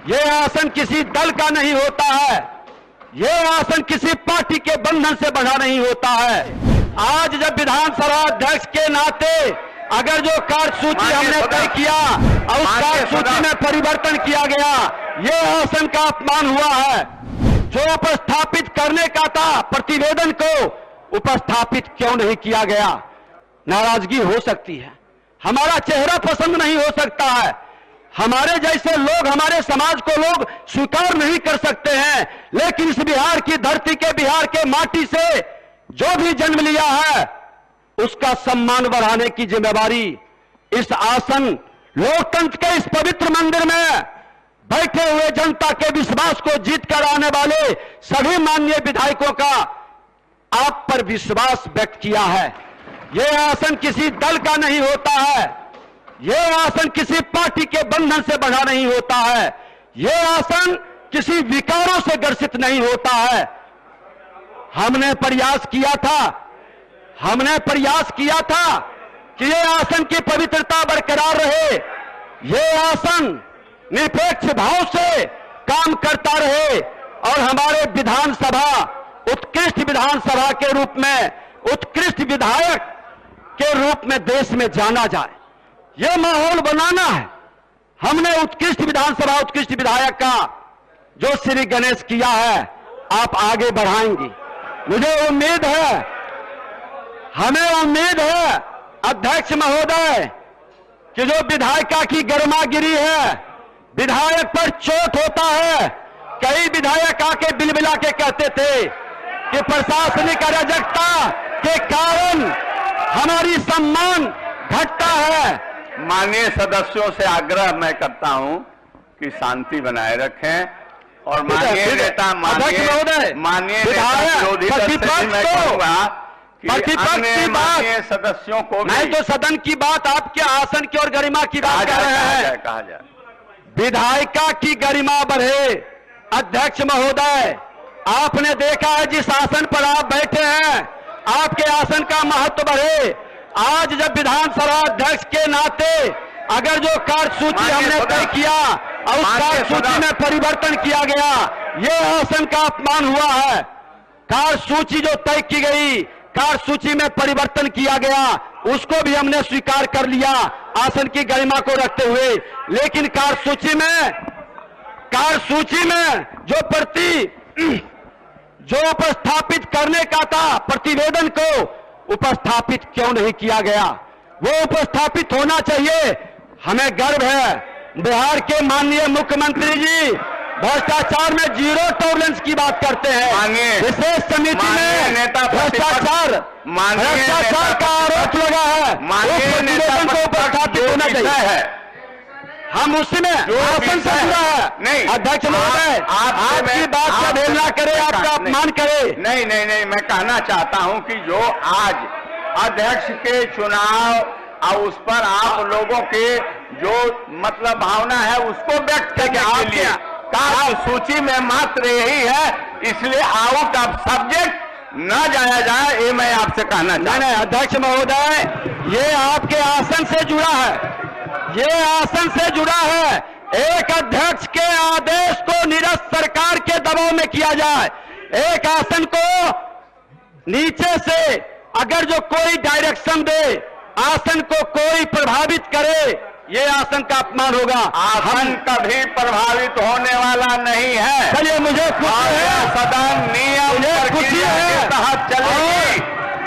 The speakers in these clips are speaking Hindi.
ये आसन किसी दल का नहीं होता है, ये आसन किसी पार्टी के बंधन से बढ़ा नहीं होता है। आज जब विधानसभा अध्यक्ष के नाते अगर जो कार्यसूची हमने तय किया और उस कार्यसूची में परिवर्तन किया गया, ये आसन का अपमान हुआ है। जो उपस्थापित करने का था प्रतिवेदन को उपस्थापित क्यों नहीं किया गया? नाराजगी हो सकती है, हमारा चेहरा पसंद नहीं हो सकता है, हमारे जैसे लोग, हमारे समाज को लोग स्वीकार नहीं कर सकते हैं, लेकिन इस बिहार की धरती के, बिहार के माटी से जो भी जन्म लिया है उसका सम्मान बढ़ाने की जिम्मेवारी इस आसन लोकतंत्र के इस पवित्र मंदिर में बैठे हुए जनता के विश्वास को जीत कर आने वाले सभी माननीय विधायकों का आप पर विश्वास व्यक्त किया है। यह आसन किसी दल का नहीं होता है, यह आसन किसी पार्टी के बंधन से बढ़ा नहीं होता है, यह आसन किसी विकारों से ग्रसित नहीं होता है। हमने प्रयास किया था कि यह आसन की पवित्रता बरकरार रहे, यह आसन निरपेक्ष भाव से काम करता रहे और हमारे विधानसभा उत्कृष्ट विधानसभा के रूप में, उत्कृष्ट विधायक के रूप में देश में जाना जाए, यह माहौल बनाना है। हमने उत्कृष्ट विधानसभा, उत्कृष्ट विधायक का जो श्री गणेश किया है, आप आगे बढ़ाएंगे, मुझे उम्मीद है, हमें उम्मीद है अध्यक्ष महोदय कि जो विधायिका की गरिमागिरी है, विधायक पर चोट होता है। कई विधायक आके बिलबिला के कहते थे कि प्रशासनिक अराजकता के कारण हमारी सम्मान घटता है। माननीय सदस्यों से आग्रह मैं करता हूं कि शांति बनाए रखें और माननीय नेता, माननीय विरोधी दल से मैं कहूंगा कि अन्य माननीय सदस्यों को भी, नहीं तो सदन की बात, आपके आसन की और गरिमा की बात कर रहे हैं। कहा जाए विधायिका की गरिमा बढ़े। अध्यक्ष महोदय, आपने देखा है जिस आसन पर आप बैठे हैं, आपके आसन का महत्व बढ़े। आज जब विधानसभा अध्यक्ष के नाते अगर जो कार्यसूची हमने तय किया और उस कार्यसूची में परिवर्तन किया गया, ये आसन का अपमान हुआ है। कार्यसूची जो तय की गई, कार्यसूची में परिवर्तन किया गया, उसको भी हमने स्वीकार कर लिया आसन की गरिमा को रखते हुए, लेकिन कार्यसूची में जो उपस्थापित करने का था प्रतिवेदन को उपस्थापित क्यों नहीं किया गया? वो उपस्थापित होना चाहिए। हमें गर्व है, बिहार के माननीय मुख्यमंत्री जी भ्रष्टाचार में जीरो टॉलरेंस की बात करते हैं। विशेष समिति में भ्रष्टाचार का आरोप लगा है, उस प्रतिवेदन को उपस्थापित होना चाहिए। हम उसमें आसन से जुड़ा है। नहीं अध्यक्ष महोदय, आपकी बात का अवहेलना करे, आपका अपमान करे। नहीं, मैं कहना चाहता हूं कि जो आज अध्यक्ष के चुनाव और उस पर आप लोगों के जो मतलब भावना है उसको व्यक्त करने के लिए कार्यसूची में मात्र यही है, इसलिए आउट ऑफ सब्जेक्ट न जाया जाए, ये मैं आपसे कहना चाहता हूं। नहीं, अध्यक्ष महोदय, ये आपके आसन से जुड़ा है, ये आसन से जुड़ा है। एक अध्यक्ष के आदेश को निरस्त सरकार के दबाव में किया जाए, एक आसन को नीचे से अगर जो कोई डायरेक्शन दे, आसन को कोई प्रभावित करे, ये आसन का अपमान होगा। आसन कभी प्रभावित होने वाला नहीं है। चलिए, मुझे खुशी है, सदन नियम प्रक्रिया के तहत चलेगी।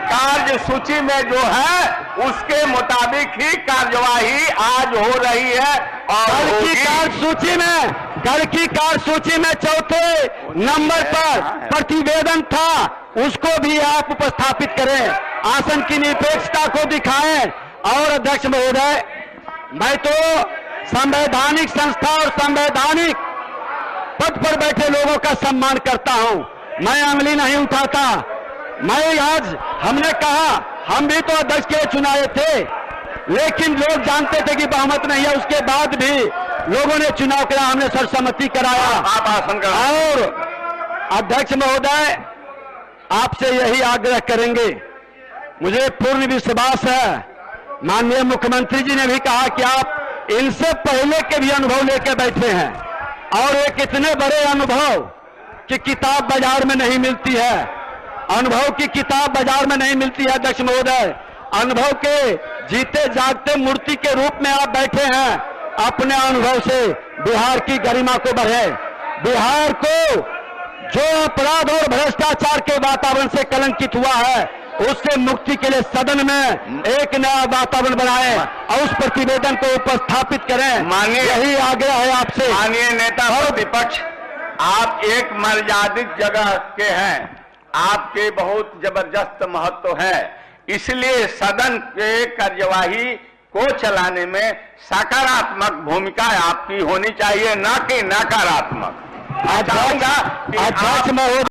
कार्य सूची में जो है उसके मुताबिक ही कार्यवाही आज हो रही है और कल की कार्यसूची में चौथे नंबर पर प्रतिवेदन था, उसको भी आप उपस्थापित करें, आसन की निरपेक्षता को दिखाएं। और अध्यक्ष महोदय, मैं तो संवैधानिक संस्था और संवैधानिक पद पर बैठे लोगों का सम्मान करता हूं, मैं अंगली नहीं उठाता। मैं आज, हमने कहा, हम भी तो अध्यक्ष के चुनाए थे, लेकिन लोग जानते थे कि बहुमत नहीं है, उसके बाद भी लोगों ने चुनाव कराया, हमने सर्वसम्मति कराया। आप आसन करें। और अध्यक्ष महोदय, आपसे यही आग्रह करेंगे, मुझे पूर्ण विश्वास है, माननीय मुख्यमंत्री जी ने भी कहा कि आप इनसे पहले के भी अनुभव लेकर बैठे हैं और एक इतने बड़े अनुभव कि किताब बाजार में नहीं मिलती है, अनुभव की किताब बाजार में नहीं मिलती है अध्यक्ष महोदय। अनुभव के जीते जागते मूर्ति के रूप में आप बैठे हैं। अपने अनुभव से बिहार की गरिमा को बढ़े, बिहार को जो अपराध और भ्रष्टाचार के वातावरण से कलंकित हुआ है उससे मुक्ति के लिए सदन में एक नया वातावरण बनाएं और उस प्रतिवेदन को उपस्थापित करें। माननीय यही आग्रह है आपसे। माननीय नेता प्रतिपक्ष, आप एक मर्यादित जगह के हैं, आपके बहुत जबरदस्त महत्व है, इसलिए सदन के कार्यवाही को चलाने में सकारात्मक भूमिका आपकी होनी चाहिए, न कि नकारात्मक। अध्यक्ष महोदय